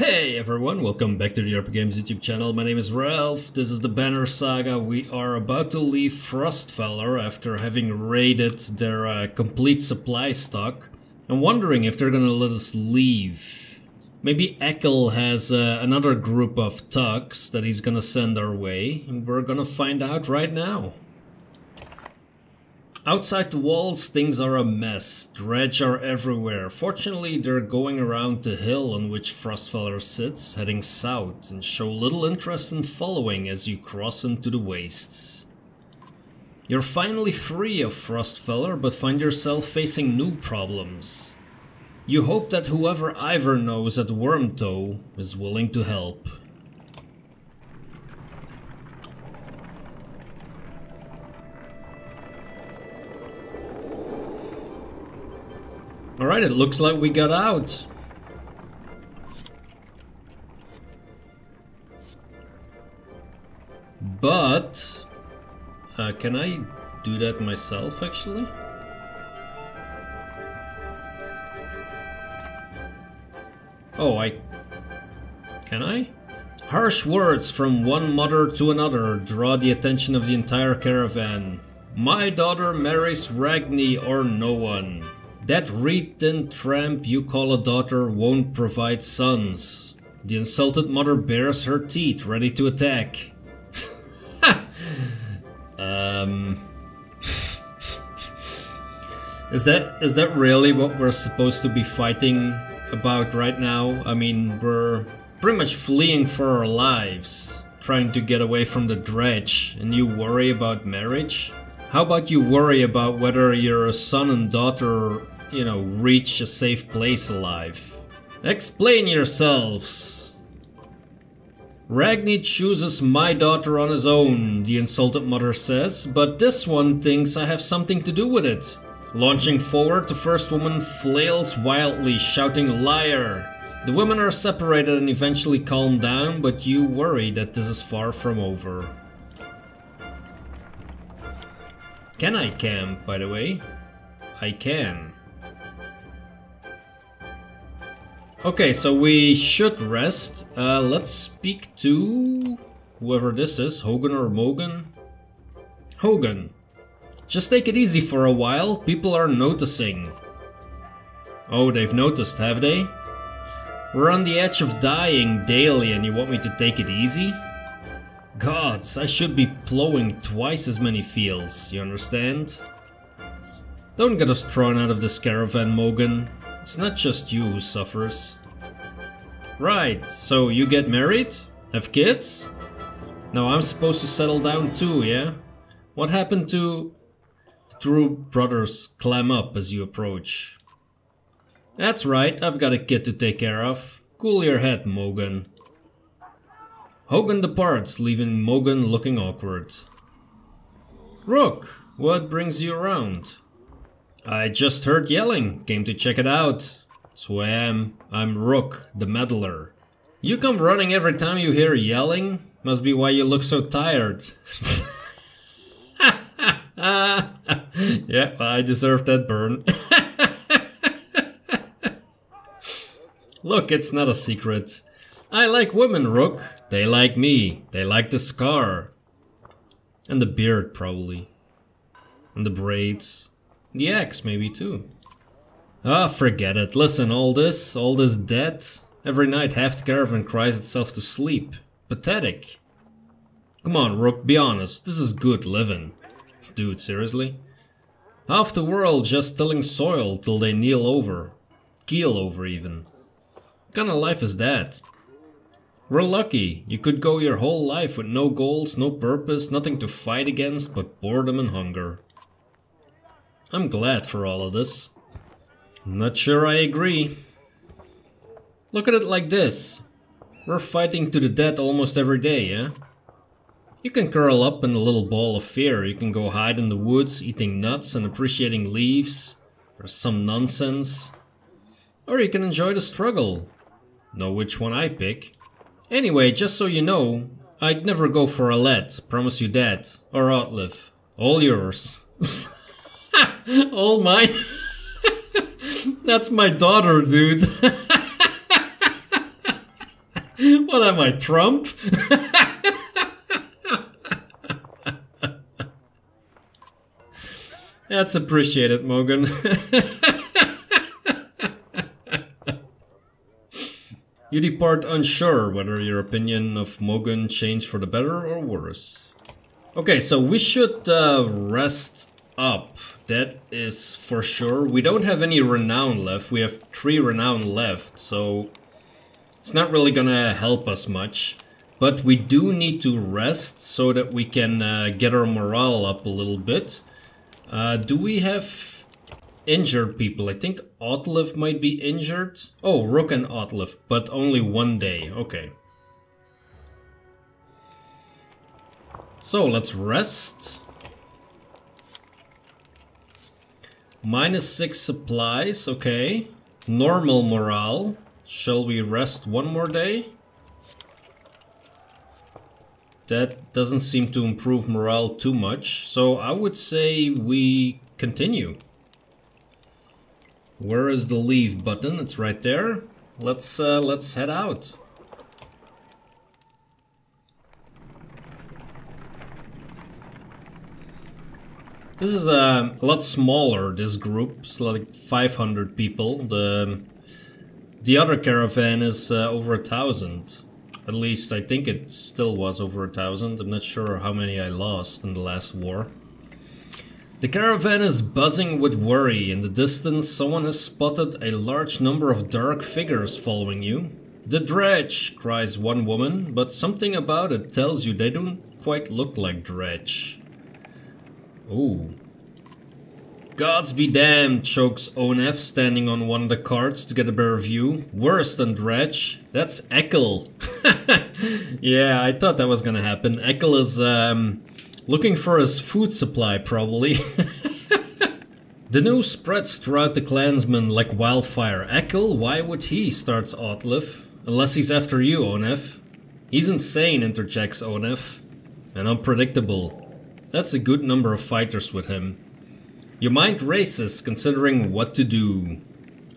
Hey everyone, welcome back to the RP Games YouTube channel. My name is Ralph, this is the Banner Saga. We are about to leave Frostvellr after having raided their complete supply stock. I'm wondering if they're gonna let us leave. Maybe Ekkill has another group of thugs that he's gonna send our way, and we're gonna find out right now. Outside the walls, things are a mess. Dredge are everywhere. Fortunately, they're going around the hill on which Frostvellr sits, heading south, and show little interest in following as you cross into the wastes. You're finally free of Frostvellr, but find yourself facing new problems. You hope that whoever Ivor knows at Wyrmtoe is willing to help. Alright, it looks like we got out. But can I do that myself actually? Oh, can I? Harsh words from one mother to another draw the attention of the entire caravan. My daughter marries Ragni or no one. That reed-thin tramp you call a daughter won't provide sons. The insulted mother bares her teeth, ready to attack. Is that really what we're supposed to be fighting about right now? I mean, we're pretty much fleeing for our lives, trying to get away from the dredge, and you worry about marriage? How about you worry about whether your son and daughter, you know, reach a safe place alive? Explain yourselves! Ragni chooses my daughter on his own, the insulted mother says, but this one thinks I have something to do with it. Launching forward, the first woman flails wildly, shouting liar. The women are separated and eventually calm down, but you worry that this is far from over. Can I camp, by the way? I can. Okay, so we should rest. Let's speak to whoever this is, Hogan or Mogan? Hogan. Just take it easy for a while, people are noticing. Oh, they've noticed, have they? We're on the edge of dying daily and you want me to take it easy? Gods, I should be plowing twice as many fields, you understand? Don't get us thrown out of this caravan, Mogan. It's not just you who suffers. Right, so you get married? Have kids? Now I'm supposed to settle down too, yeah? What happened to... The true brothers climb up as you approach. That's right, I've got a kid to take care of. Cool your head, Mogan. Hogan departs, leaving Mogan looking awkward. Rook, what brings you around? I just heard yelling, came to check it out. That's who I am. I'm Rook, the meddler. You come running every time you hear yelling? Must be why you look so tired. Yeah, I deserve that burn. Look, it's not a secret. I like women, Rook. They like me. They like the scar. And the beard, probably. And the braids. The axe, maybe, too. Ah, forget it. Listen, all this debt. Every night half the caravan cries itself to sleep. Pathetic. Come on, Rook, be honest. This is good living. Dude, seriously? Half the world just tilling soil till they kneel over. Keel over, even. What kind of life is that? We're lucky. You could go your whole life with no goals, no purpose, nothing to fight against but boredom and hunger. I'm glad for all of this. I'm not sure I agree. Look at it like this. We're fighting to the death almost every day, yeah? You can curl up in a little ball of fear. You can go hide in the woods, eating nuts and appreciating leaves, or some nonsense. Or you can enjoy the struggle. Know which one I pick. Anyway, just so you know, I'd never go for a Let, promise you that. Or Oddleif. All yours. All mine? That's my daughter, dude. What am I, Trump? That's appreciated, Mogan. You depart unsure whether your opinion of Mogan changed for the better or worse. Okay, so we should rest up. That is for sure. We don't have any renown left. We have 3 renown left, so it's not really gonna help us much. But we do need to rest so that we can get our morale up a little bit. Do we have injured people? I think Oddleif might be injured. Oh, Rook and Oddleif, but only 1 day. Okay. So let's rest. -6 supplies, okay. Normal morale. Shall we rest 1 more day? That doesn't seem to improve morale too much, so I would say we continue. Where is the leave button? It's right there. Let's head out. This is a lot smaller, this group. It's like 500 people. The other caravan is over 1,000. At least I think it still was over 1,000. I'm not sure how many I lost in the last war. The caravan is buzzing with worry. In the distance, someone has spotted a large number of dark figures following you. The Dredge, cries one woman, but something about it tells you they don't quite look like Dredge. Ooh. Gods be damned, chokes Oddleif, standing on one of the carts to get a better view. Worse than Dredge. That's Ekkill. Yeah, I thought that was gonna happen. Ekkill is looking for his food supply, probably. The news spreads throughout the Clansmen like wildfire. Ekkill, why would he? Starts Oddleif. Unless he's after you, Oddleif. He's insane, interjects Oddleif. And unpredictable. That's a good number of fighters with him. Your mind races, considering what to do.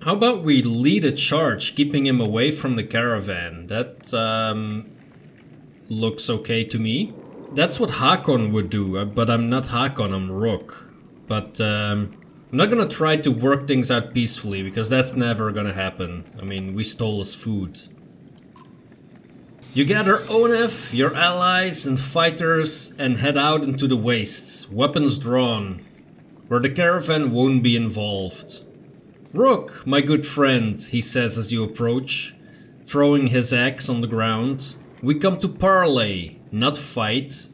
How about we lead a charge, keeping him away from the caravan? That looks okay to me. That's what Hakon would do, but I'm not Hakon, I'm Rook. But I'm not gonna try to work things out peacefully, because that's never gonna happen. I mean, we stole his food. You gather Oddleif, your allies and fighters, and head out into the wastes, weapons drawn, where the caravan won't be involved. Rook, my good friend, he says as you approach, throwing his axe on the ground. We come to parley, not fight.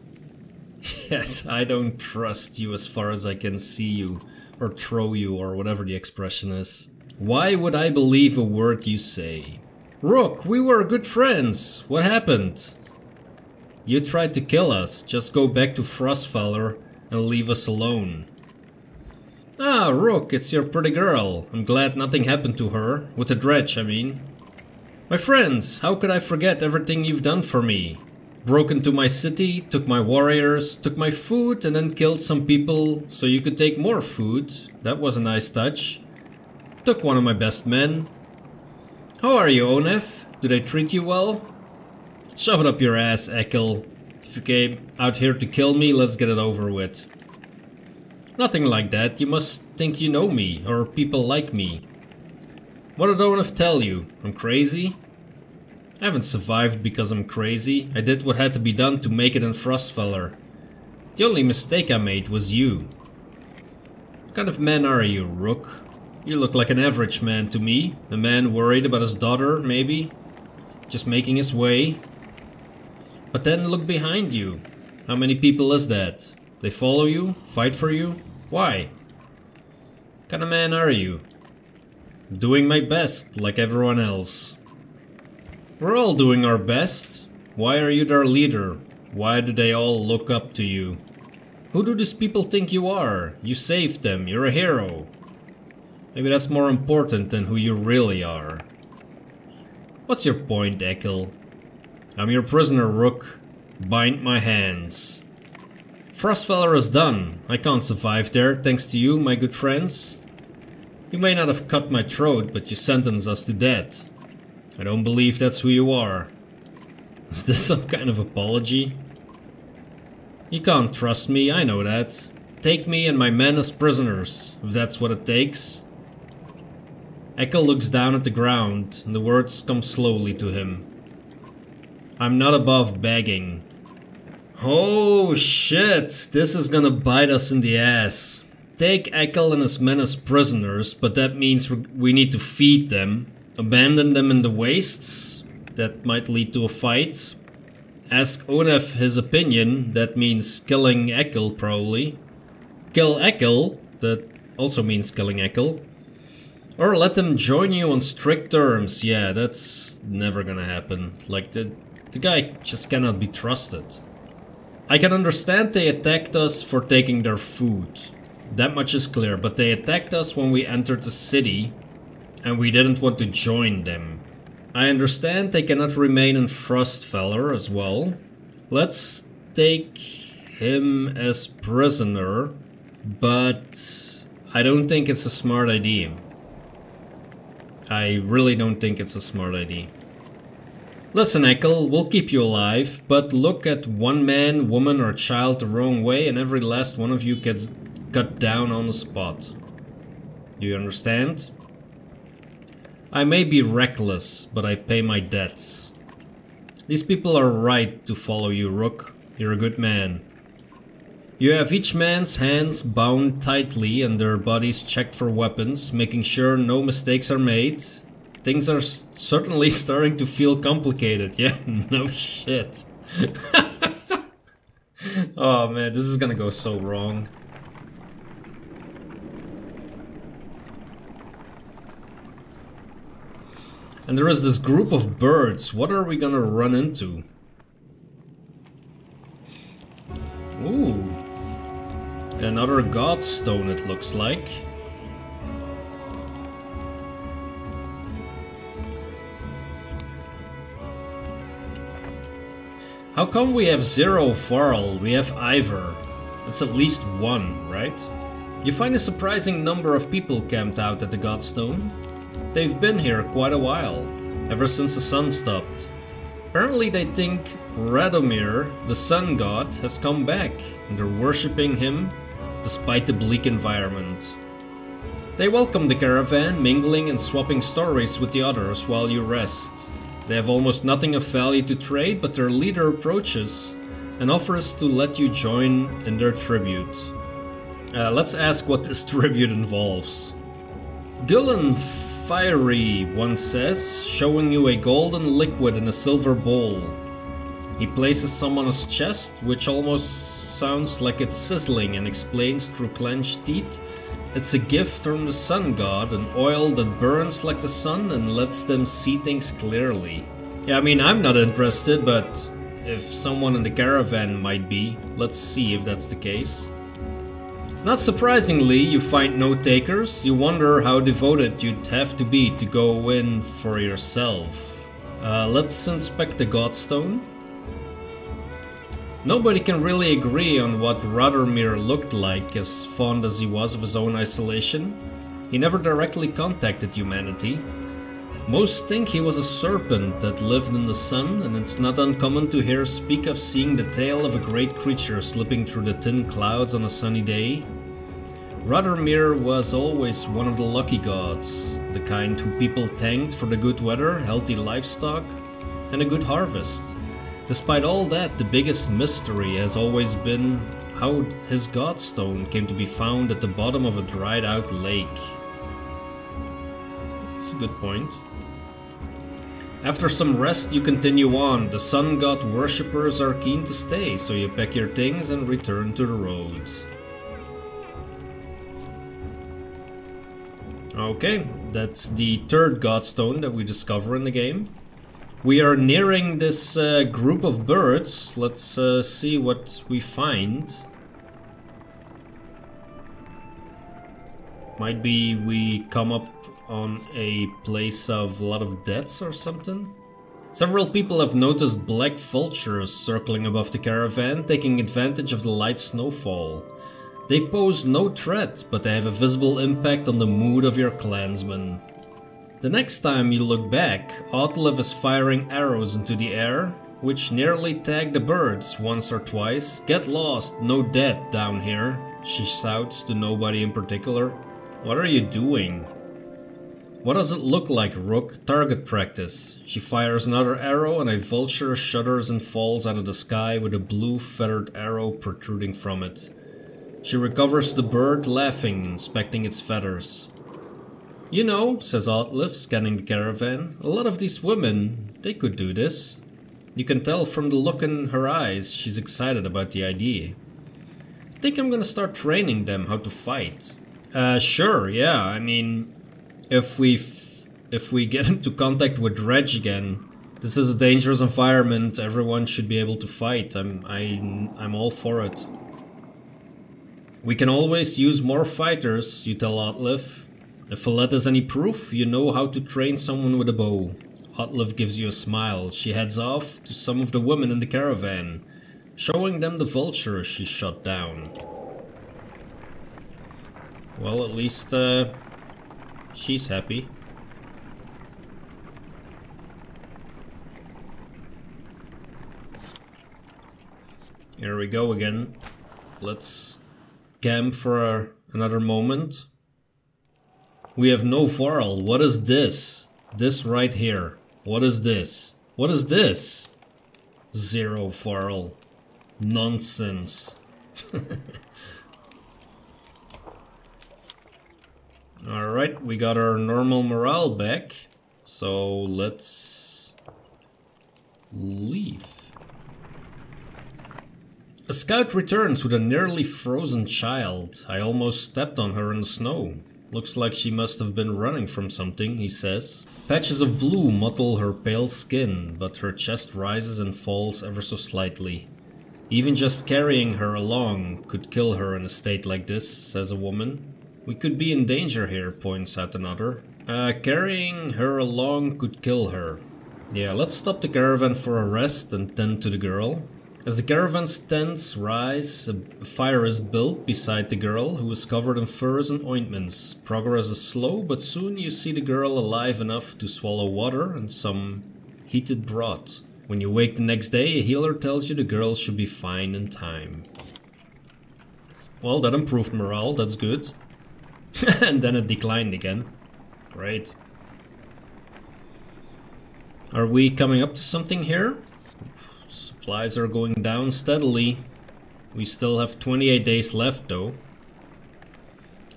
Yes, I don't trust you as far as I can see you, or throw you, or whatever the expression is. Why would I believe a word you say? Rook, we were good friends. What happened? You tried to kill us. Just go back to Frostvellr and leave us alone. Ah, Rook, it's your pretty girl. I'm glad nothing happened to her. With the Dredge, I mean. My friends, how could I forget everything you've done for me? Broke into my city, took my warriors, took my food, and then killed some people so you could take more food. That was a nice touch. Took one of my best men. How are you, Oddleif? Do they treat you well? Shove it up your ass, Ekkill. If you came out here to kill me, let's get it over with. Nothing like that. You must think you know me, or people like me. What did Oddleif tell you? I'm crazy? I haven't survived because I'm crazy. I did what had to be done to make it in Frostvellr. The only mistake I made was you. What kind of man are you, Rook? You look like an average man to me. A man worried about his daughter, maybe. Just making his way. But then look behind you. How many people is that? They follow you? Fight for you? Why? What kind of man are you? Doing my best, like everyone else. We're all doing our best. Why are you their leader? Why do they all look up to you? Who do these people think you are? You saved them, you're a hero. Maybe that's more important than who you really are. What's your point, Ekkill? I'm your prisoner, Rook. Bind my hands. Frostvellr is done. I can't survive there, thanks to you, my good friends. You may not have cut my throat, but you sentenced us to death. I don't believe that's who you are. Is this some kind of apology? You can't trust me, I know that. Take me and my men as prisoners, if that's what it takes. Ekkill looks down at the ground, and the words come slowly to him. I'm not above begging. Oh shit, this is gonna bite us in the ass. Take Ekkill and his men as prisoners, but that means we need to feed them. Abandon them in the wastes? That might lead to a fight. Ask Oddleif his opinion, that means killing Ekkill probably. Kill Ekkill, that also means killing Ekkill. Or let them join you on strict terms, yeah, that's never gonna happen. Like, the guy just cannot be trusted. I can understand they attacked us for taking their food. That much is clear, but they attacked us when we entered the city, and we didn't want to join them. I understand they cannot remain in Frostvellr as well. Let's take him as prisoner, but I don't think it's a smart idea. I really don't think it's a smart idea. Listen, Ekkill, we'll keep you alive, but look at one man, woman or child the wrong way and every last one of you gets cut down on the spot. Do you understand? I may be reckless, but I pay my debts. These people are right to follow you, Rook. You're a good man. You have each man's hands bound tightly and their bodies checked for weapons, making sure no mistakes are made. Things are certainly starting to feel complicated. Yeah, no shit. Oh man, this is gonna go so wrong. And there is this group of birds. What are we gonna run into? Ooh. Another Godstone, it looks like. How come we have 0 varl? We have Ivor. That's at least 1, right? You find a surprising number of people camped out at the Godstone. They've been here quite a while, ever since the sun stopped. Apparently they think Radormyr, the sun god, has come back, and they're worshipping him despite the bleak environment. They welcome the caravan, mingling and swapping stories with the others while you rest. They have almost nothing of value to trade, but their leader approaches and offers to let you join in their tribute. Let's ask what this tribute involves. Gullen Fiery once says, showing you a golden liquid in a silver bowl. He places some on his chest, which almost sounds like it's sizzling, and explains through clenched teeth. It's a gift from the sun god, an oil that burns like the sun and lets them see things clearly. Yeah, I mean, I'm not interested, but if someone in the caravan might be, let's see if that's the case. Not surprisingly, you find no takers. You wonder how devoted you'd have to be to go in for yourself. Let's inspect the Godstone. Nobody can really agree on what Radormyr looked like, as fond as he was of his own isolation. He never directly contacted humanity. Most think he was a serpent that lived in the sun, and it's not uncommon to hear speak of seeing the tail of a great creature slipping through the thin clouds on a sunny day. Radormyr was always one of the lucky gods, the kind who people thanked for the good weather, healthy livestock, and a good harvest. Despite all that, the biggest mystery has always been how his Godstone came to be found at the bottom of a dried out lake. That's a good point. After some rest, you continue on. The sun god worshippers are keen to stay, so you pack your things and return to the road. Okay, that's the third Godstone that we discover in the game. We are nearing this group of birds. Let's see what we find. Might be we come up on a place of a lot of deaths or something. Several people have noticed black vultures circling above the caravan, taking advantage of the light snowfall. They pose no threat, but they have a visible impact on the mood of your clansmen. The next time you look back, Oddleif is firing arrows into the air. which nearly tagged the birds once or twice. Get lost, no dead down here, she shouts to nobody in particular. What are you doing? What does it look like, Rook? Target practice. She fires another arrow and a vulture shudders and falls out of the sky with a blue feathered arrow protruding from it. She recovers the bird, laughing, inspecting its feathers. You know, says Oddleif, scanning the caravan, a lot of these women, they could do this. You can tell from the look in her eyes, she's excited about the idea. I think I'm gonna start training them how to fight. Sure, yeah, I mean, if we get into contact with Dredge again, this is a dangerous environment, everyone should be able to fight, I'm all for it. We can always use more fighters, you tell Oddleif. If Falet is any proof, you know how to train someone with a bow. Oddleif gives you a smile. She heads off to some of the women in the caravan, showing them the vulture she shot down. Well, at least she's happy. Here we go again. Let's camp for another moment. We have no varl. What is this? This right here. What is this? What is this? 0 varl. Nonsense. Alright, we got our normal morale back. So let's leave. A scout returns with a nearly frozen child. I almost stepped on her in the snow. Looks like she must have been running from something, he says. Patches of blue mottle her pale skin, but her chest rises and falls ever so slightly. Even just carrying her along could kill her in a state like this, says a woman. We could be in danger here, points out another. Carrying her along could kill her. Yeah, let's stop the caravan for a rest and tend to the girl. As the caravan's tents rise, a fire is built beside the girl, who is covered in furs and ointments. Progress is slow, but soon you see the girl alive enough to swallow water and some heated broth. When you wake the next day, a healer tells you the girl should be fine in time. Well, that improved morale, that's good. And then it declined again. Great. Are we coming up to something here? Supplies are going down steadily. We still have 28 days left though.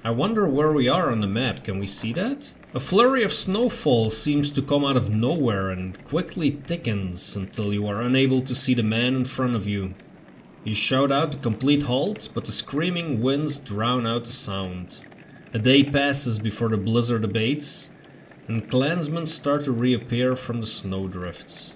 I wonder where we are on the map, can we see that? A flurry of snowfall seems to come out of nowhere and quickly thickens until you are unable to see the man in front of you. You shout out a complete halt, but the screaming winds drown out the sound. A day passes before the blizzard abates, and clansmen start to reappear from the snowdrifts.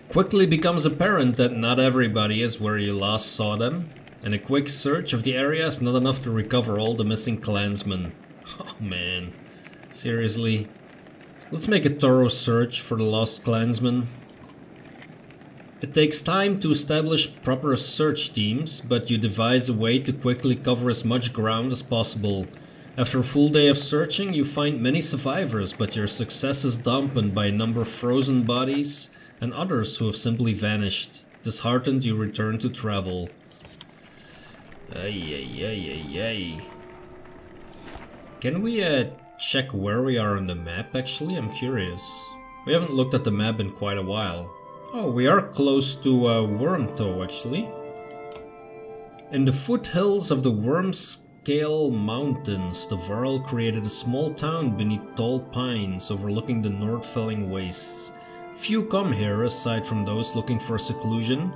Quickly becomes apparent that not everybody is where you last saw them, and a quick search of the area is not enough to recover all the missing clansmen. Oh man, seriously. Let's make a thorough search for the lost clansmen. It takes time to establish proper search teams, but you devise a way to quickly cover as much ground as possible. After a full day of searching, you find many survivors, but your success is dampened by a number of frozen bodies and others who have simply vanished. Disheartened, you return to travel. Can we check where we are on the map actually? I'm curious. We haven't looked at the map in quite a while. Oh, we are close to Wyrmtoe actually. In the foothills of the Wormscale Mountains, the varl created a small town beneath tall pines overlooking the Nordfelling wastes. Few come here aside from those looking for seclusion.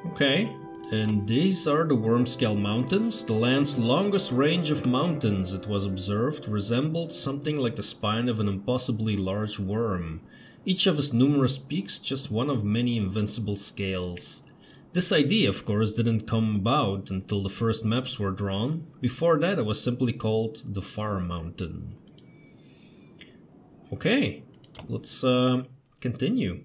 Okay, and these are the Wormscale Mountains. The land's longest range of mountains, it was observed, resembled something like the spine of an impossibly large worm. Each of its numerous peaks just one of many invincible scales. This idea, of course, didn't come about until the first maps were drawn. Before that, it was simply called the Far Mountain. Okay, let's continue.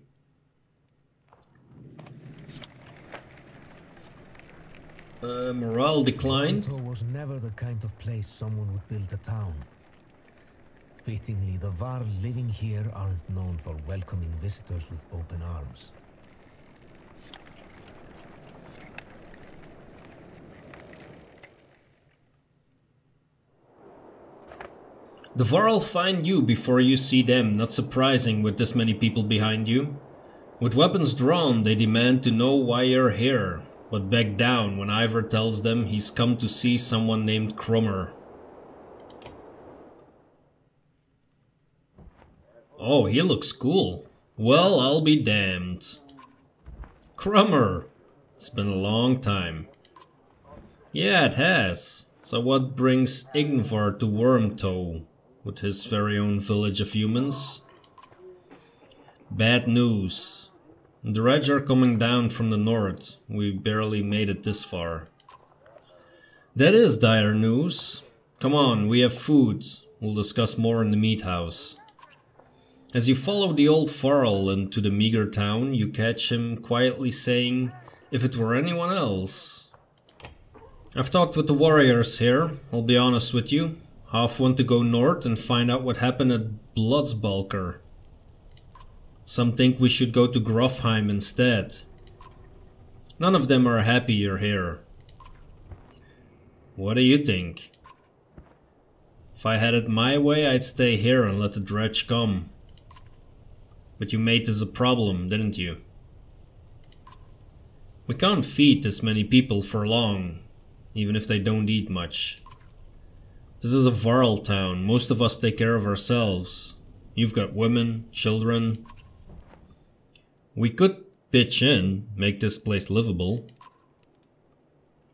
Morale declined. Wyrmtoe was never the kind of place someone would build a town. Fittingly, the varl living here aren't known for welcoming visitors with open arms. The varl find you before you see them, not surprising with this many people behind you. With weapons drawn, they demand to know why you're here, but back down when Ivar tells them he's come to see someone named Krumr. Oh, he looks cool. Well, I'll be damned. Krumr! It's been a long time. Yeah, it has. So what brings Ingvar to Wyrmtoe, with his very own village of humans? Bad news. The Dredge are coming down from the north. We barely made it this far. That is dire news. Come on, we have food. We'll discuss more in the meat house. As you follow the old varl into the meager town, you catch him quietly saying, "If it were anyone else." I've talked with the warriors here, I'll be honest with you. Half want to go north and find out what happened at Bloodsbalker. Some think we should go to Grofheim instead. None of them are happy you're here. What do you think? If I had it my way, I'd stay here and let the Dredge come. But you made this a problem, didn't you? We can't feed this many people for long, even if they don't eat much. This is a varl town. Most of us take care of ourselves. You've got women, children. We could pitch in, make this place livable.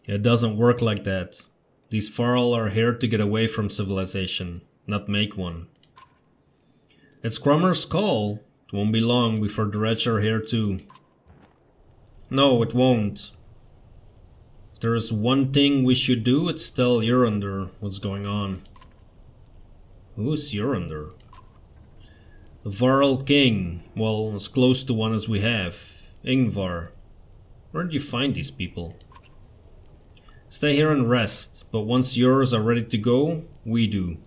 It doesn't work like that. These varl are here to get away from civilization, not make one. It's Krumr's call. It won't be long before the Dredge are here too. No, it won't. If there is one thing we should do, it's tell Urander what's going on. Who's Urander? The varl king. Well, as close to one as we have. Ingvar. Where did you find these people? Stay here and rest, but once yours are ready to go, we do.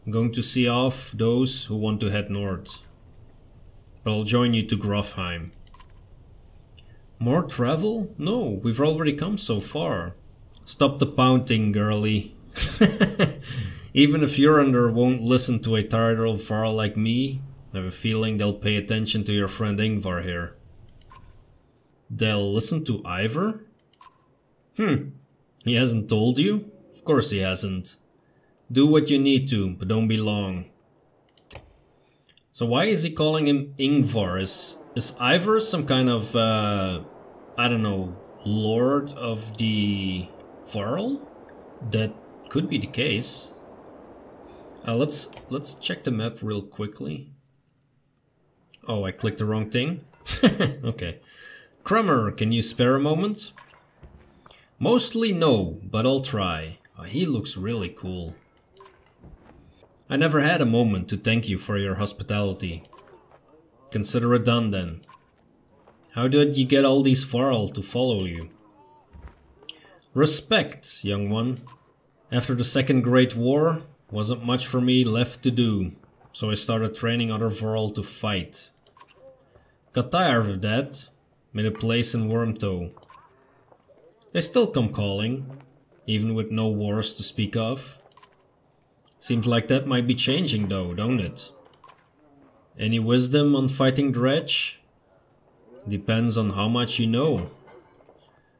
I'm going to see off those who want to head north. But I'll join you to Grofheim. More travel? No, we've already come so far. Stop the pouting, girlie. Even if Urander won't listen to a tired old varl like me, I have a feeling they'll pay attention to your friend Ingvar here. They'll listen to Ivar? He hasn't told you? Of course he hasn't. Do what you need to, but don't be long. So why is he calling him Ingvar? Is Ivar some kind of, I don't know, lord of the varl? That could be the case. Let's check the map real quickly. Oh, I clicked the wrong thing? Okay. Krumr, can you spare a moment? Mostly no, but I'll try. Oh, he looks really cool. I never had a moment to thank you for your hospitality. Consider it done then. How did you get all these varl to follow you? Respect, young one. After the Second Great War, wasn't much for me left to do, so I started training other varl to fight. Got tired of that, made a place in Wyrmtoe. They still come calling, even with no wars to speak of. Seems like that might be changing though, don't it? Any wisdom on fighting Dredge? Depends on how much you know.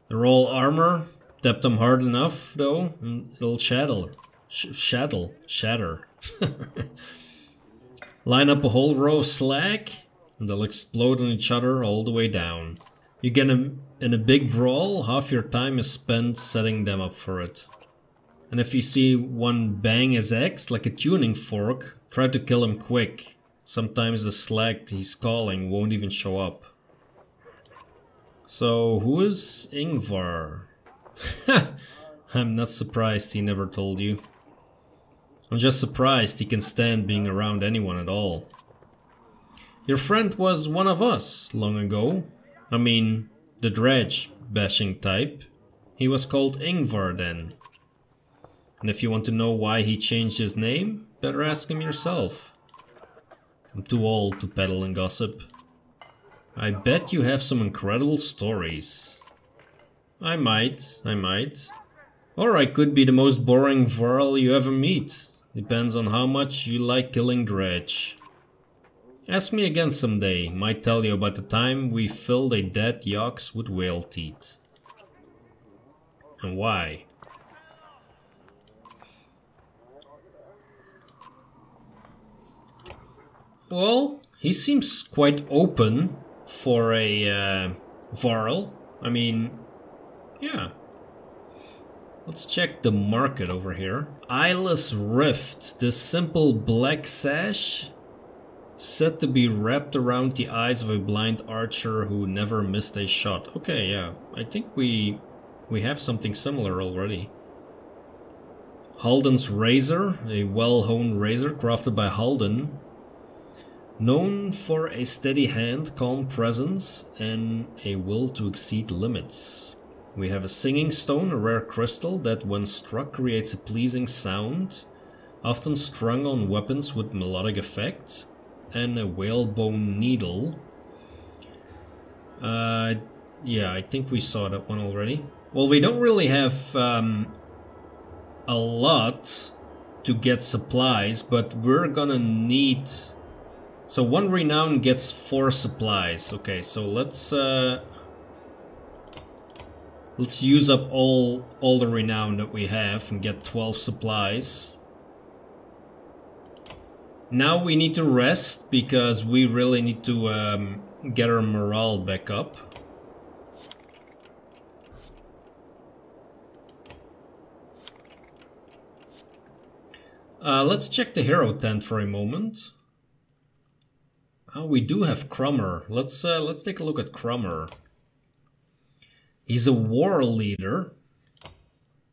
They're all armor, tap them hard enough though, and it'll shatter. Line up a whole row of slag, and they'll explode on each other all the way down. You get in a big brawl, half your time is spent setting them up for it. And if you see one bang his axe like a tuning fork, try to kill him quick. Sometimes the slag he's calling won't even show up. So, who is Ingvar? I'm not surprised he never told you. I'm just surprised he can stand being around anyone at all. Your friend was one of us long ago. I mean, the Dredge bashing type. He was called Ingvar then. And if you want to know why he changed his name, better ask him yourself. I'm too old to peddle and gossip. I bet you have some incredible stories. I might. Or I could be the most boring varl you ever meet. Depends on how much you like killing Dredge. Ask me again someday. Might tell you about the time we filled a dead yox with whale teeth. And why? Well, he seems quite open for a varl. I mean, yeah. Let's check the market over here. Eyeless Rift, this simple black sash, said to be wrapped around the eyes of a blind archer who never missed a shot. Okay, yeah, I think we have something similar already. Halden's Razor, a well-honed razor crafted by Halden. Known for a steady hand, calm presence, and a will to exceed limits. We have a Singing Stone, a rare crystal that when struck creates a pleasing sound, often strung on weapons with melodic effect, and a whalebone needle. Yeah, I think we saw that one already. Well, we don't really have a lot to get supplies, but we're gonna need... So 1 renown gets 4 supplies. Okay, so let's use up all the renown that we have and get 12 supplies. Now we need to rest because we really need to get our morale back up. Let's check the hero tent for a moment. Oh, we do have Krumr. Let's take a look at Krumr. He's a war leader.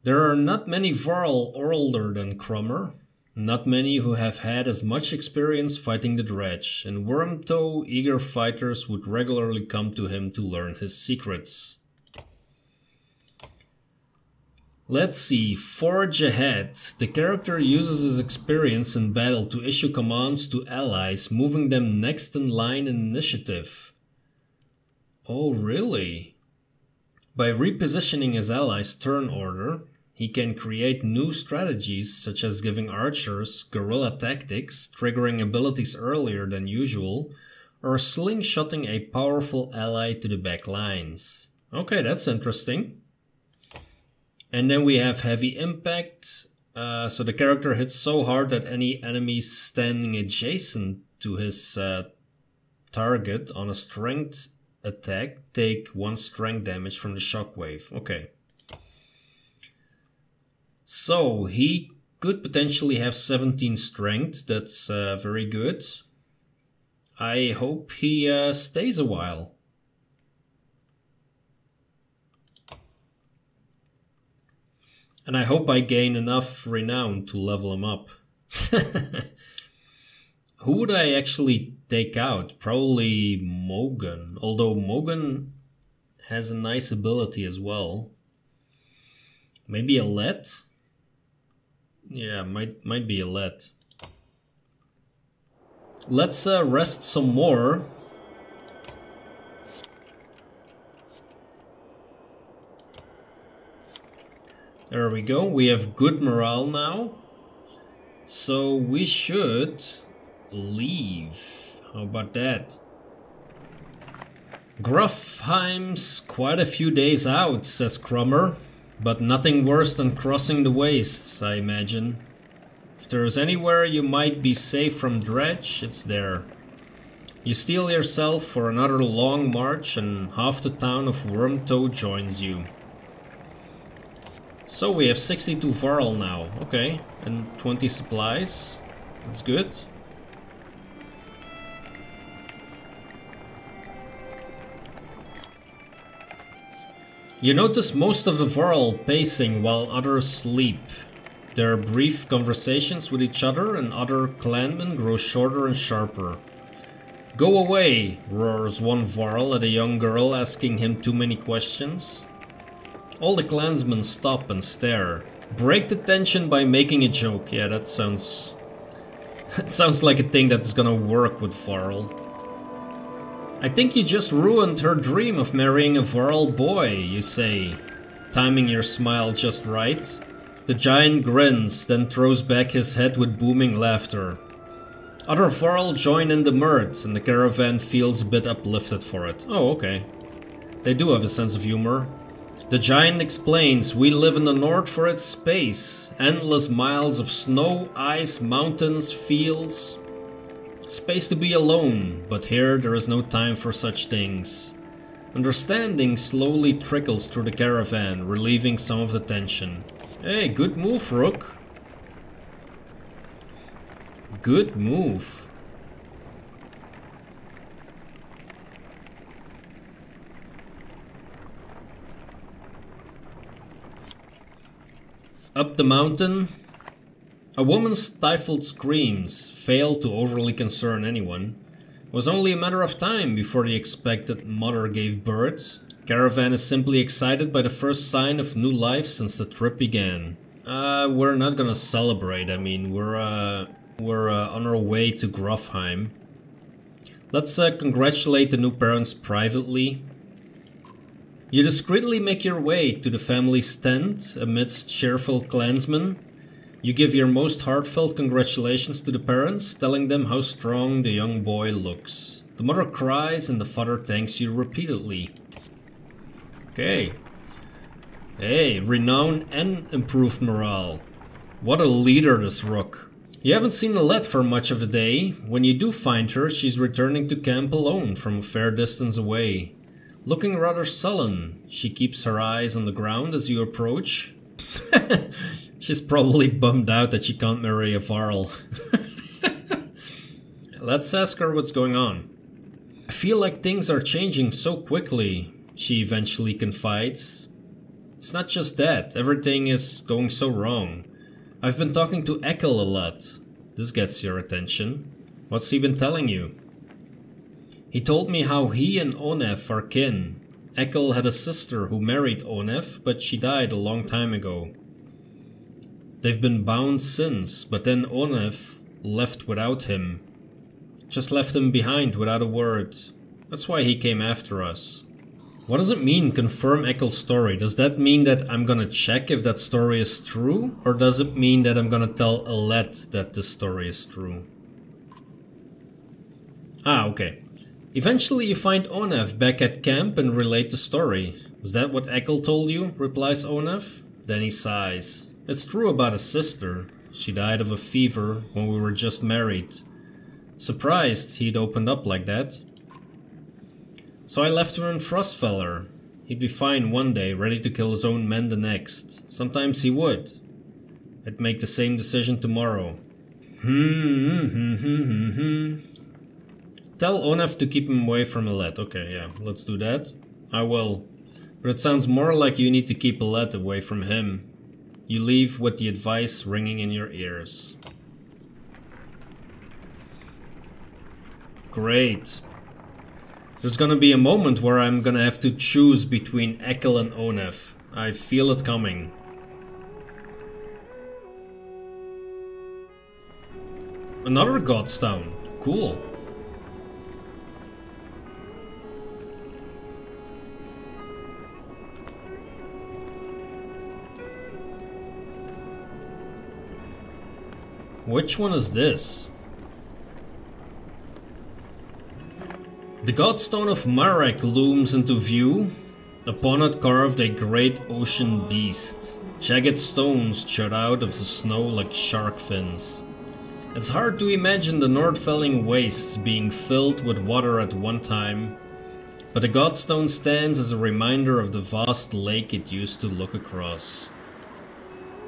There are not many varl older than Krumr. Not many who have had as much experience fighting the Dredge, and Wyrmtoe eager fighters would regularly come to him to learn his secrets. Let's see, Forge Ahead. The character uses his experience in battle to issue commands to allies, moving them next in line in initiative. Oh, really? By repositioning his allies' turn order, he can create new strategies such as giving archers guerrilla tactics, triggering abilities earlier than usual, or slingshotting a powerful ally to the back lines. Okay, that's interesting. And then we have Heavy Impact, so the character hits so hard that any enemies standing adjacent to his target on a strength attack take 1 strength damage from the shockwave. Okay. So he could potentially have 17 strength, that's very good. I hope he stays a while. And I hope I gain enough renown to level him up. Who would I actually take out? Probably Mogan. Although Mogan has a nice ability as well. Maybe a Let? Yeah, might be a Let. Let's rest some more. There we go, we have good morale now. So we should leave. How about that? Grufheim's quite a few days out, says Krumr. But nothing worse than crossing the wastes, I imagine. If there's anywhere you might be safe from Dredge, it's there. You steel yourself for another long march and half the town of Wyrmtoe joins you. So we have 62 varl now, okay, and 20 supplies, that's good. You notice most of the varl pacing while others sleep. Their brief conversations with each other and other clanmen grow shorter and sharper. Go away, roars one varl at a young girl asking him too many questions. All the clansmen stop and stare. Break the tension by making a joke. Yeah, that sounds It sounds like a thing that's gonna work with Varl. I think you just ruined her dream of marrying a varl boy, you say, timing your smile just right. The giant grins, then throws back his head with booming laughter. Other varl join in the mirth, and the caravan feels a bit uplifted for it. Oh, okay. They do have a sense of humor. The giant explains, we live in the north for its space. Endless miles of snow, ice, mountains, fields. Space to be alone, but here there is no time for such things. Understanding slowly trickles through the caravan, relieving some of the tension. Hey, good move, Rook. Good move. Up the mountain, a woman's stifled screams failed to overly concern anyone. It was only a matter of time before the expected mother gave birth. Caravan is simply excited by the first sign of new life since the trip began. We're not gonna celebrate. I mean, we're on our way to Grofheim. Let's congratulate the new parents privately. You discreetly make your way to the family's tent amidst cheerful clansmen. You give your most heartfelt congratulations to the parents, telling them how strong the young boy looks. The mother cries and the father thanks you repeatedly. Okay. Hey, renown and improved morale. What a leader, this Rook. You haven't seen Let for much of the day. When you do find her, she's returning to camp alone from a fair distance away. Looking rather sullen, she keeps her eyes on the ground as you approach. She's probably bummed out that she can't marry a varl. Let's ask her what's going on. I feel like things are changing so quickly, she eventually confides. It's not just that, everything is going so wrong. I've been talking to Ekkill a lot. This gets your attention. What's he been telling you? He told me how he and Oddleif are kin. Ekkill had a sister who married Oddleif, but she died a long time ago. They've been bound since, but then Oddleif left without him. Just left him behind without a word. That's why he came after us. What does it mean, confirm Ekkill's story? Does that mean that I'm gonna check if that story is true? Or does it mean that I'm gonna tell Let that this story is true? Ah, okay. Eventually you find Oddleif back at camp and relate the story. Is that what Ekkill told you? Replies Oddleif. Then he sighs. It's true about his sister. She died of a fever when we were just married. Surprised he'd opened up like that. So I left her in Frostvellr. He'd be fine one day, ready to kill his own men the next. Sometimes he would. I'd make the same decision tomorrow. Tell Oddleif to keep him away from Let. Okay, yeah, let's do that. I will. But it sounds more like you need to keep Let away from him. You leave with the advice ringing in your ears. Great. There's gonna be a moment where I'm gonna have to choose between Ekkill and Oddleif. I feel it coming. Another Godstone. Cool. Which one is this? The Godstone of Marek looms into view. Upon it carved a great ocean beast. Jagged stones jut out of the snow like shark fins. It's hard to imagine the Nordfelling wastes being filled with water at one time, but the Godstone stands as a reminder of the vast lake it used to look across.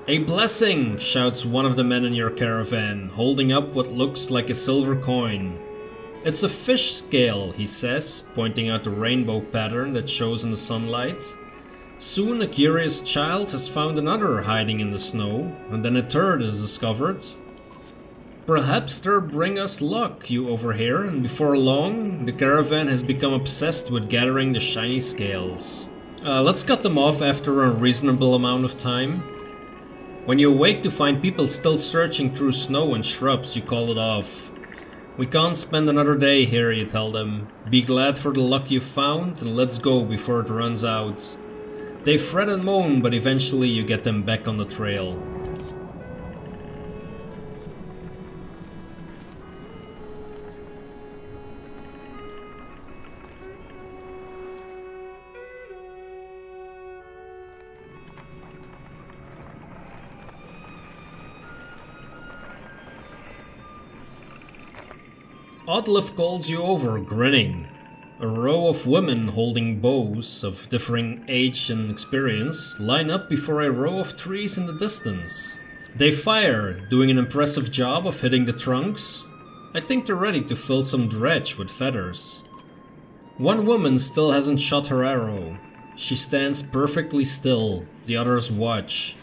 A blessing! Shouts one of the men in your caravan, holding up what looks like a silver coin. It's a fish scale, he says, pointing out the rainbow pattern that shows in the sunlight. Soon a curious child has found another hiding in the snow, and then a third is discovered. Perhaps they'll bring us luck, you overhear, and before long, the caravan has become obsessed with gathering the shiny scales. Let's cut them off after a reasonable amount of time. When you awake to find people still searching through snow and shrubs, you call it off. We can't spend another day here, you tell them. Be glad for the luck you found and let's go before it runs out. They fret and moan, but eventually you get them back on the trail. Oddleif calls you over, grinning. A row of women holding bows of differing age and experience line up before a row of trees in the distance. They fire, doing an impressive job of hitting the trunks. I think they're ready to fill some dredge with feathers. One woman still hasn't shot her arrow. She stands perfectly still, the others watch.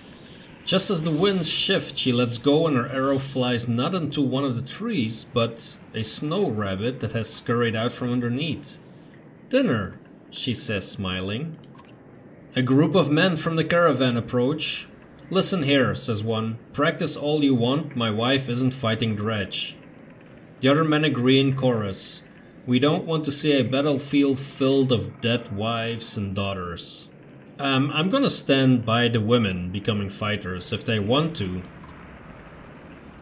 Just as the winds shift, she lets go and her arrow flies not into one of the trees, but a snow rabbit that has scurried out from underneath. Dinner, she says, smiling. A group of men from the caravan approach. Listen here, says one. Practice all you want, my wife isn't fighting Dredge. The other men agree in chorus. We don't want to see a battlefield filled of dead wives and daughters. I'm gonna stand by the women becoming fighters if they want to.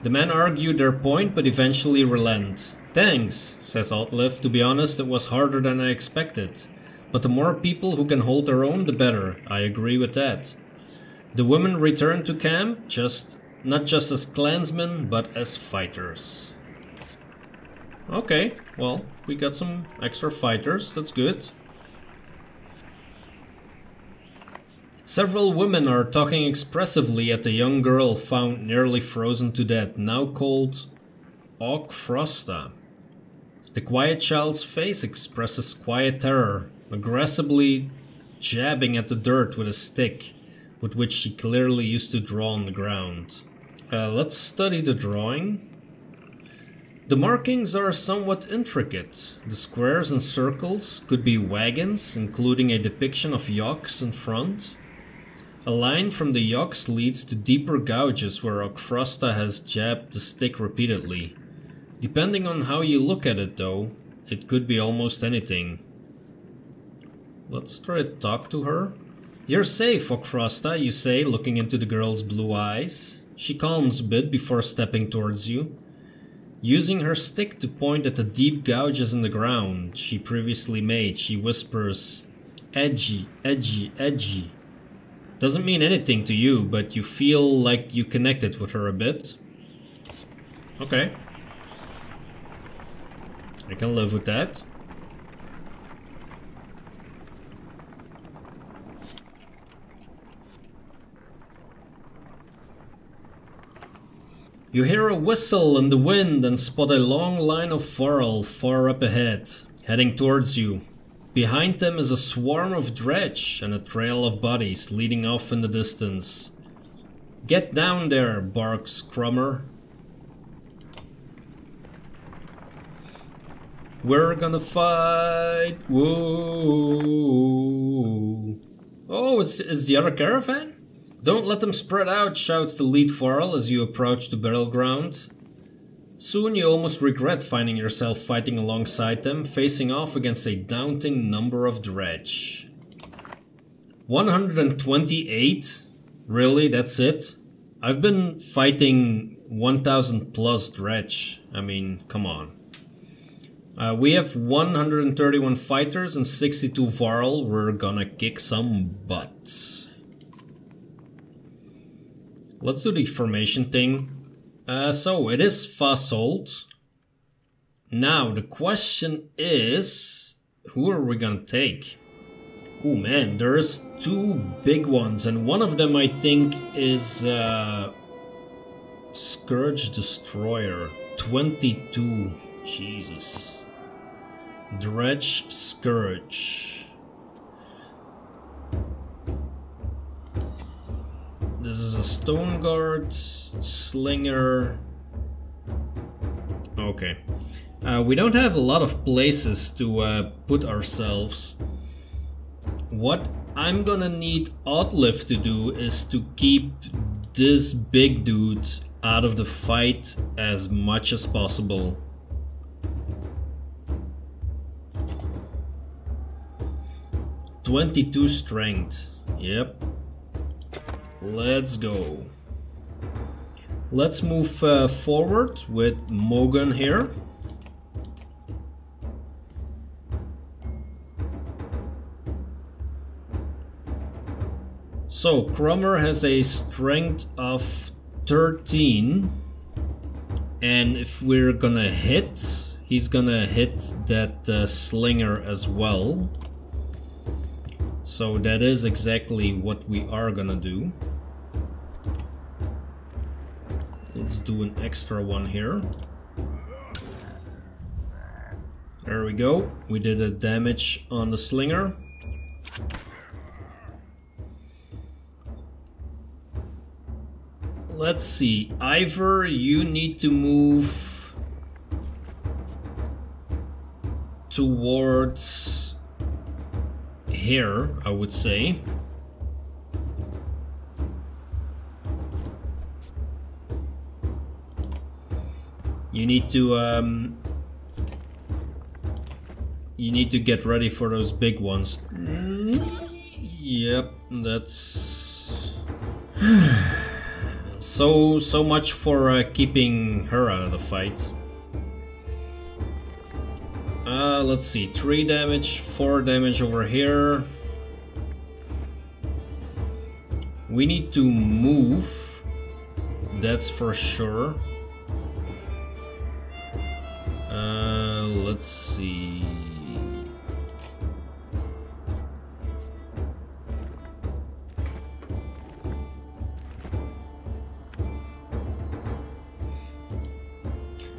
The men argue their point but eventually relent. Thanks, says Oddleif. To be honest, it was harder than I expected. But the more people who can hold their own, the better. I agree with that. The women return to camp, not just as clansmen, but as fighters. Okay, well, we got some extra fighters, that's good. Several women are talking expressively at the young girl found nearly frozen to death, now called Frosta. The quiet child's face expresses quiet terror, aggressively jabbing at the dirt with a stick, with which she clearly used to draw on the ground. Let's study the drawing. The markings are somewhat intricate. The squares and circles could be wagons, including a depiction of yokes in front. A line from the yokes leads to deeper gouges where Frosta has jabbed the stick repeatedly. Depending on how you look at it though, it could be almost anything. Let's try to talk to her. You're safe, Frosta, you say, looking into the girl's blue eyes. She calms a bit before stepping towards you. Using her stick to point at the deep gouges in the ground she previously made, she whispers, "Edgy, edgy, edgy." Doesn't mean anything to you, but you feel like you connected with her a bit. Okay. I can live with that. You hear a whistle in the wind and spot a long line of varl far up ahead, heading towards you. Behind them is a swarm of dredge and a trail of bodies leading off in the distance. Get down there, barks Krumr. We're gonna fight. Whoa. Oh, it's the other caravan? Don't let them spread out, shouts the lead varl as you approach the battleground. Soon you almost regret finding yourself fighting alongside them, facing off against a daunting number of dredge. 128? Really, that's it? I've been fighting 1000 plus dredge. I mean, come on. We have 131 fighters and 62 varl. We're gonna kick some butts. Let's do the formation thing. So it is Fasolt. Now the question is, who are we gonna take? Oh man, there's two big ones, and one of them I think is Scourge Destroyer. 22. Jesus. Dredge Scourge. This is a Stone Guard, Slinger. Okay. We don't have a lot of places to put ourselves. What I'm gonna need Oddleif to do is to keep this big dude out of the fight as much as possible. "22 strength. Yep. Let's go. Let's move forward with Mogun here. So Krumr has a strength of 13, and if we're gonna hit, he's gonna hit that slinger as well. So that is exactly what we are gonna do. Let's do an extra one here. There we go. We did a damage on the slinger. Let's see. Ivor, you need to move towards here, I would say. You need to get ready for those big ones. Yep, that's so much for keeping her out of the fight. Let's see, 3 damage, 4 damage over here. We need to move, that's for sure. Let's see.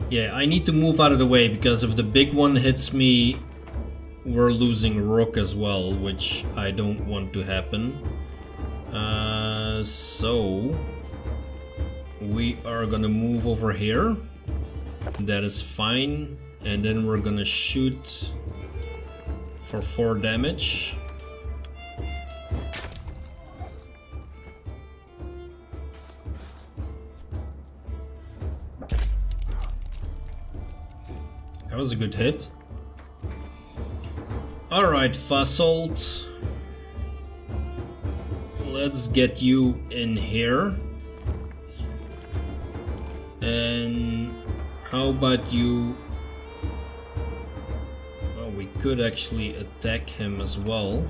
Yeah, I need to move out of the way, because if the big one hits me, we're losing Rook as well, which I don't want to happen. So we are gonna move over here. That is fine. And then we're gonna shoot for 4 damage. That was a good hit. Alright, Fasolt. Let's get you in here. And how about you? Well, we could actually attack him as well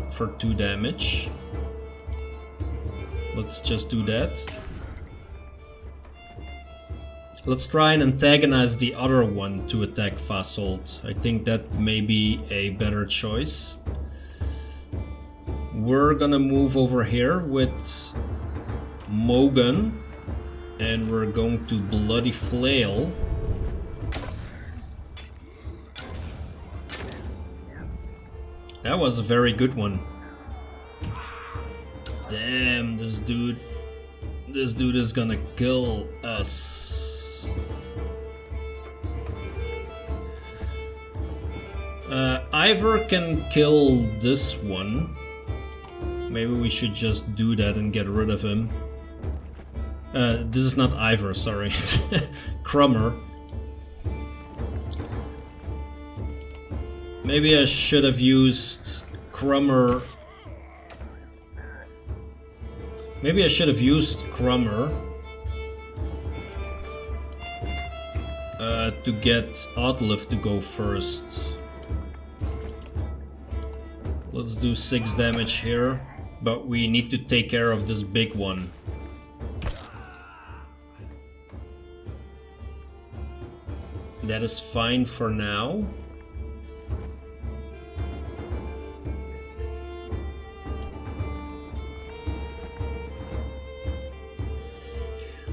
for 2 damage. Let's just do that. Let's try and antagonize the other one to attack Fasolt. I think that may be a better choice. We're gonna move over here with Mogun, and we're going to Bloody Flail. That was a very good one. Damn, this dude is gonna kill us. Ivor can kill this one. Maybe we should just do that and get rid of him. This is not Ivor, sorry. Krumr. Maybe I should have used Krumr. Maybe I should have used Krumr to get Oddleif to go first. Let's do 6 damage here, but we need to take care of this big one. That is fine for now.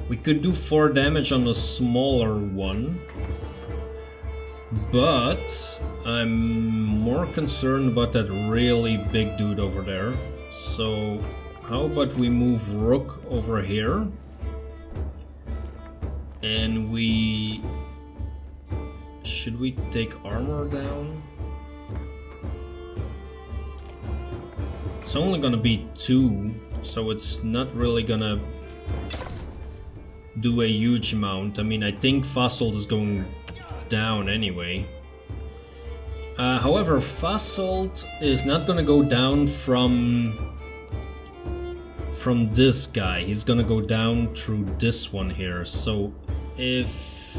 We could do 4 damage on the smaller one, but I'm more concerned about that really big dude over there. So how about we move Rook over here, and we... should we take armor down? It's only gonna be 2, so it's not really gonna do a huge amount. I mean, I think Fasolt is going down anyway. However, Fasolt is not gonna go down from this guy. He's gonna go down through this one here. So if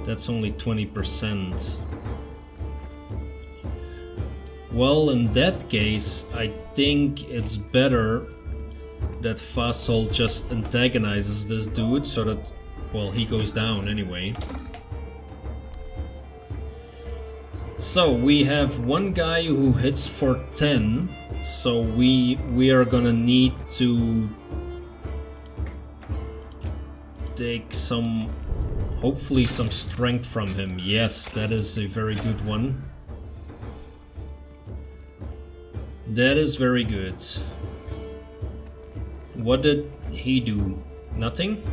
that's only 20%. Well, in that case, I think it's better that Fasolt just antagonizes this dude so that, well, he goes down anyway. So we have one guy who hits for 10, so we are gonna need to take some, hopefully some strength from him. Yes, that is a very good one. That is very good. What did he do? Nothing?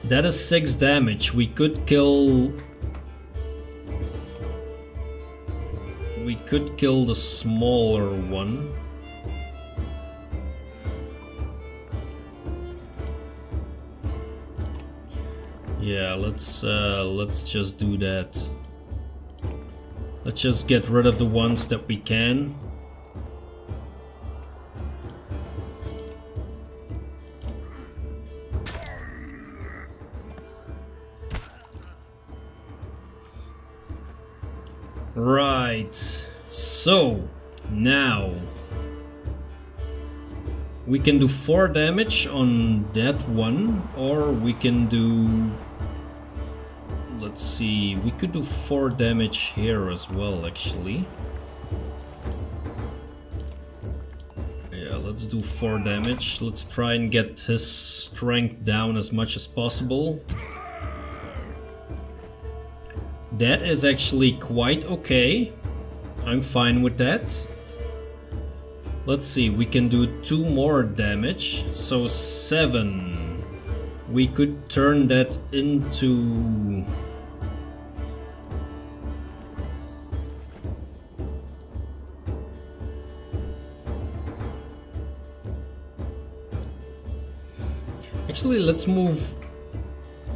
That is 6 damage. We could kill the smaller one. Yeah, let's just do that. Let's just get rid of the ones that we can. Right, so now we can do 4 damage on that one, or we can do, let's see, we could do 4 damage here as well, actually. Yeah, let's do 4 damage. Let's try and get his strength down as much as possible. That is actually quite okay. I'm fine with that. Let's see, we can do 2 more damage, so 7. We could turn that into... Actually, let's move...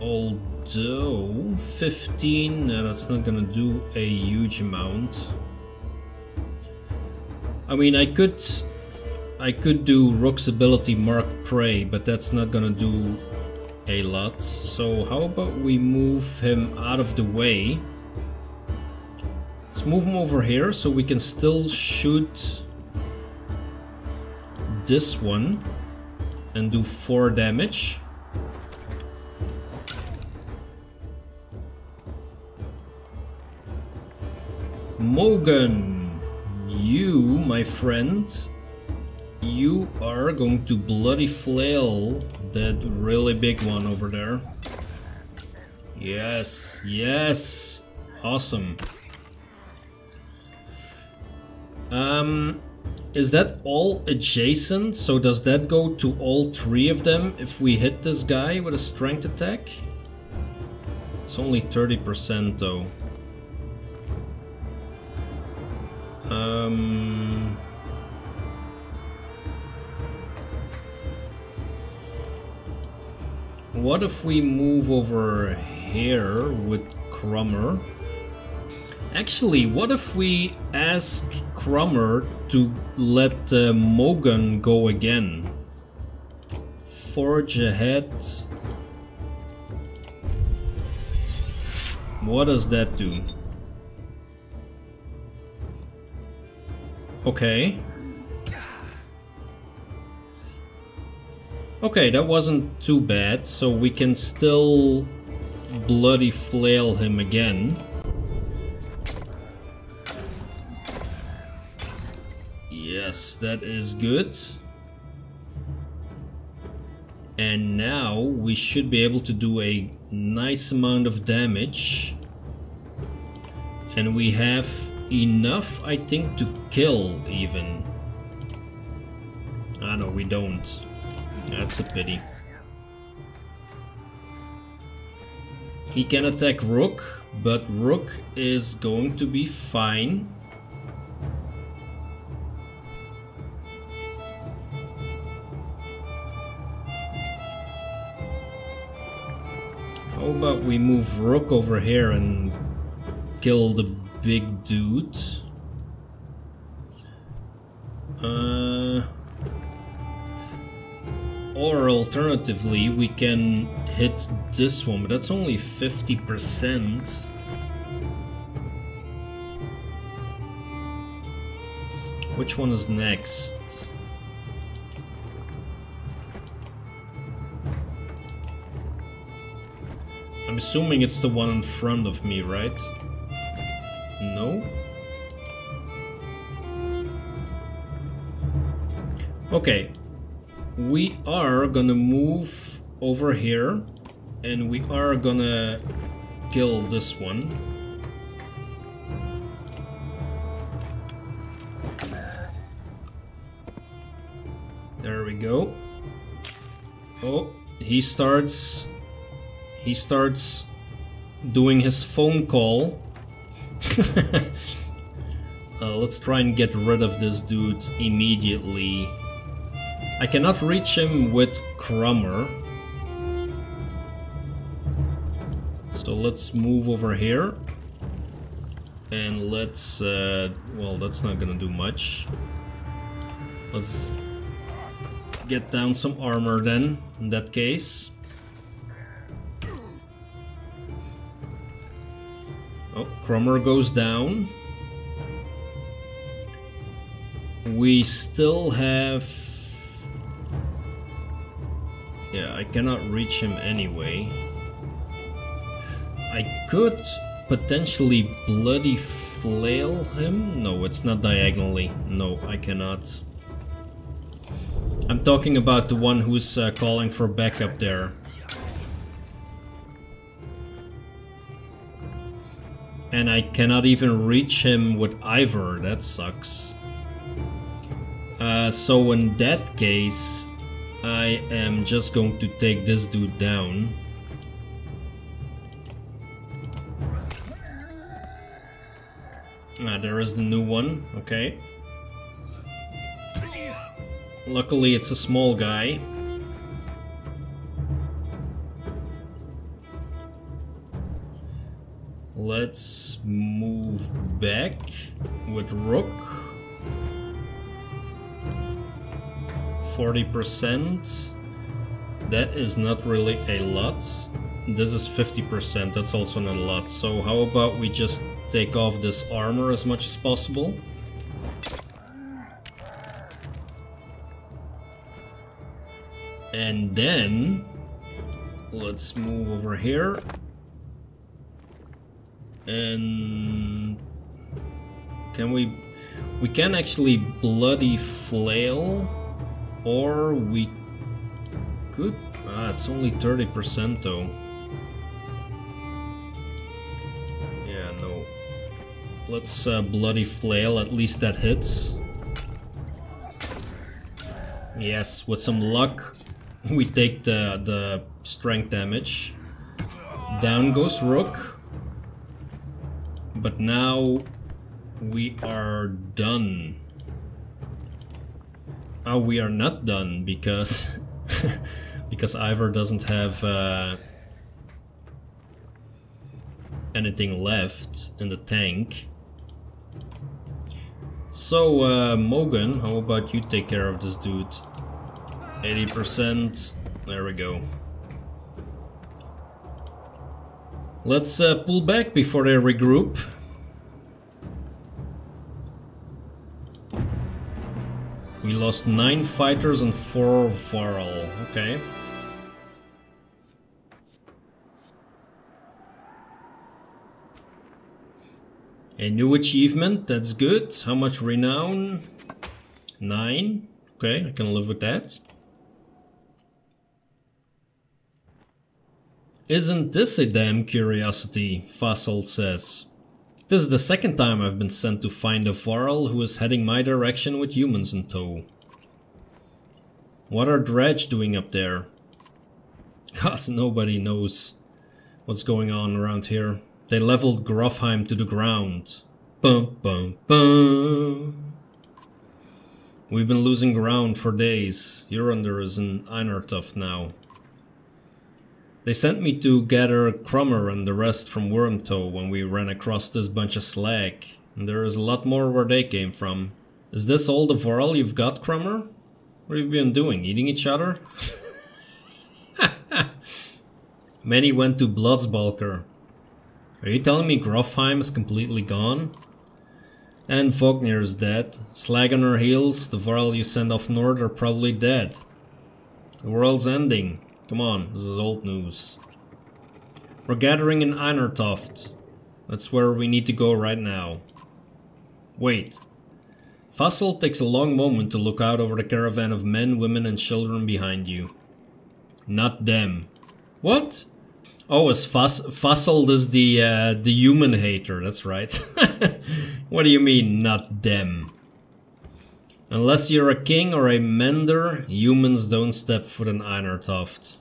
Although 15, that's not gonna do a huge amount. I mean, I could do Rook's ability Mark Prey, but that's not gonna do a lot. So how about we move him out of the way? Let's move him over here so we can still shoot this one and do 4 damage. Mogan, you, my friend, you are going to bloody flail that really big one over there. Yes, yes, awesome. Is that all adjacent? So does that go to all 3 of them if we hit this guy with a strength attack? It's only 30% though. What if we move over here with Krumr? Actually, what if we ask Krumr to let Mogan go again? Forge ahead. What does that do? Okay. Okay, that wasn't too bad, so we can still bloody flail him again. Yes, that is good. And now we should be able to do a nice amount of damage. And we have enough, I think, to kill even. Ah, no, we don't. That's a pity. He can attack Rook, but Rook is going to be fine. How about we move Rook over here and kill the big dude? Or alternatively, we can hit this one, but that's only 50%. Which one is next? I'm assuming it's the one in front of me, right? No? Okay. We are gonna move over here and we are gonna kill this one. There we go. Oh, he starts doing his phone call. Let's try and get rid of this dude immediately. I cannot reach him with Krumr. So let's move over here. And let's, well, that's not gonna do much. Let's get down some armor then, in that case. Oh, Krumr goes down. We still have... Yeah, I cannot reach him anyway. I could potentially bloody flail him. No, it's not diagonally. No, I cannot. I'm talking about the one who's calling for backup there. And I cannot even reach him with Ivor. That sucks. So in that case, I am just going to take this dude down. Ah, there is the new one. Okay. Luckily, it's a small guy. Let's move back with Rook. 40%. That is not really a lot. This is 50%. That's also not a lot. So how about we just take off this armor as much as possible? And then let's move over here. And can we can actually bloody flail, or we could, it's only 30% though. Yeah, no. Let's bloody flail, at least that hits. Yes, with some luck we take the strength damage. Down goes Rook. But now we are done. Oh, we are not done because because Ivor doesn't have anything left in the tank. So Mogan, how about you take care of this dude? 80%. There we go. Let's pull back before they regroup. We lost 9 fighters and 4 varl. Okay. A new achievement, that's good. How much renown? 9. Okay, I can live with that. Isn't this a damn curiosity, Fasolt says. This is the second time I've been sent to find a varl who is heading my direction with humans in tow. What are Dredge doing up there? God, nobody knows. what's going on around here. They leveled Grofheim to the ground. Bum bum bum. We've been losing ground for days. Jurundur is in Einartoft now. They sent me to gather Krumr and the rest from Wyrmtoe when we ran across this bunch of slag. And there is a lot more where they came from. Is this all the varl you've got, Krumr? What have you been doing? Eating each other? Many went to Bloodsbalker. Are you telling me Grofheim is completely gone? And Vognir is dead. Slag on her heels, the varl you send off north are probably dead. The world's ending. Come on, this is old news. We're gathering in Einartoft. That's where we need to go right now. Wait. Fasolt takes a long moment to look out over the caravan of men, women and children behind you. Not them. What? Oh, is Fasolt is the human hater, that's right. What do you mean, not them? Unless you're a king or a mender, humans don't step foot in Einartoft.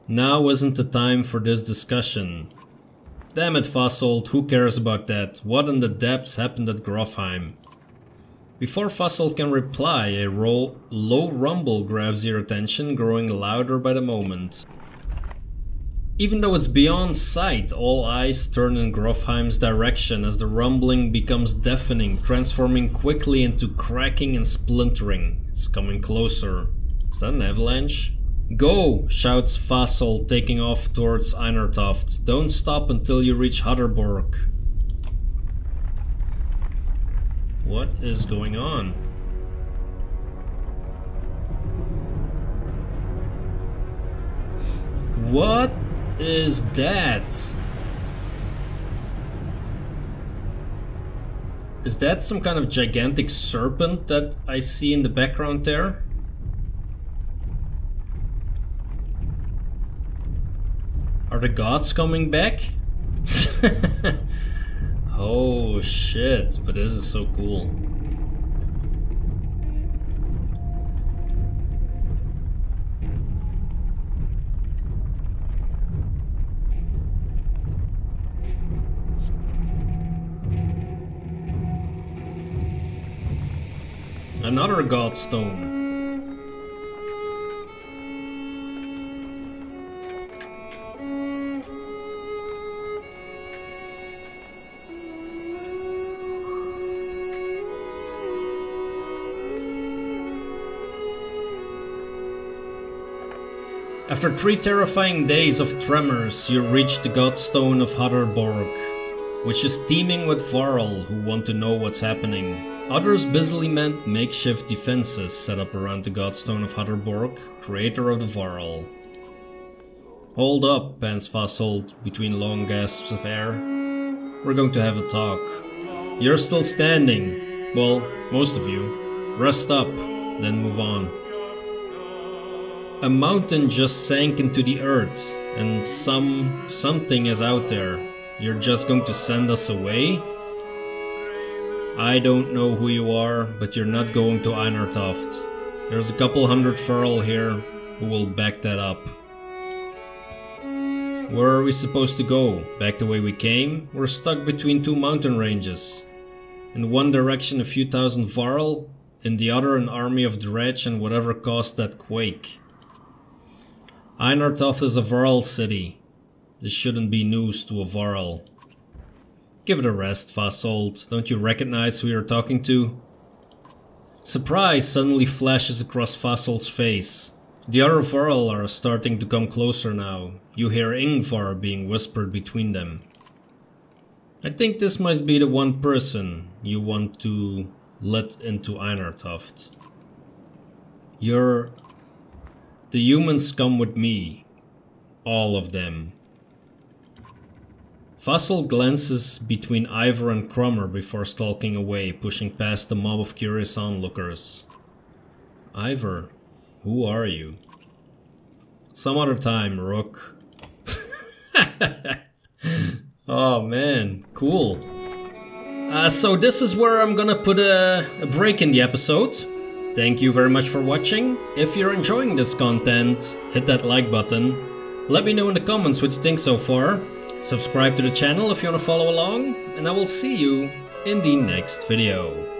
Now isn't the time for this discussion. Damn it, Fasolt, who cares about that? What in the depths happened at Grofheim? Before Fasolt can reply, a low rumble grabs your attention, growing louder by the moment. Even though it's beyond sight, all eyes turn in Grofheim's direction as the rumbling becomes deafening, transforming quickly into cracking and splintering. It's coming closer. Is that an avalanche? Go! Shouts Fasolt, taking off towards Einartoft. Don't stop until you reach Hutterborg. What is going on? What is that? Is that some kind of gigantic serpent that I see in the background there? Are the gods coming back? Oh shit, but this is so cool. Another Godstone. After 3 terrifying days of tremors, you reach the Godstone of Hutterborg, which is teeming with varl who want to know what's happening. Others busily mend makeshift defenses set up around the Godstone of Hutterborg, creator of the varl. Hold up, pants Fasolt between long gasps of air. We're going to have a talk. You're still standing. Well, most of you. Rest up, then move on. A mountain just sank into the earth, and something is out there. You're just going to send us away? I don't know who you are, but you're not going to Einartoft. There's a couple hundred varl here who will back that up. Where are we supposed to go? Back the way we came? We're stuck between 2 mountain ranges. In one direction a few thousand varl, in the other an army of Dredge and whatever caused that quake. Einartoft is a varl city. This shouldn't be news to a varl. Give it a rest, Fasolt. Don't you recognize who you're talking to? Surprise suddenly flashes across Fasolt's face. The other varl are starting to come closer now. You hear Ingvar being whispered between them. I think this must be the one person you want to let into Einartoft. The humans come with me. All of them. Fasolt glances between Ivor and Krumr before stalking away, pushing past the mob of curious onlookers. Ivor, who are you? Some other time, Rook. Oh man, cool. So this is where I'm gonna put a break in the episode. Thank you very much for watching. If you're enjoying this content, hit that like button. Let me know in the comments what you think so far. Subscribe to the channel if you want to follow along, and I will see you in the next video.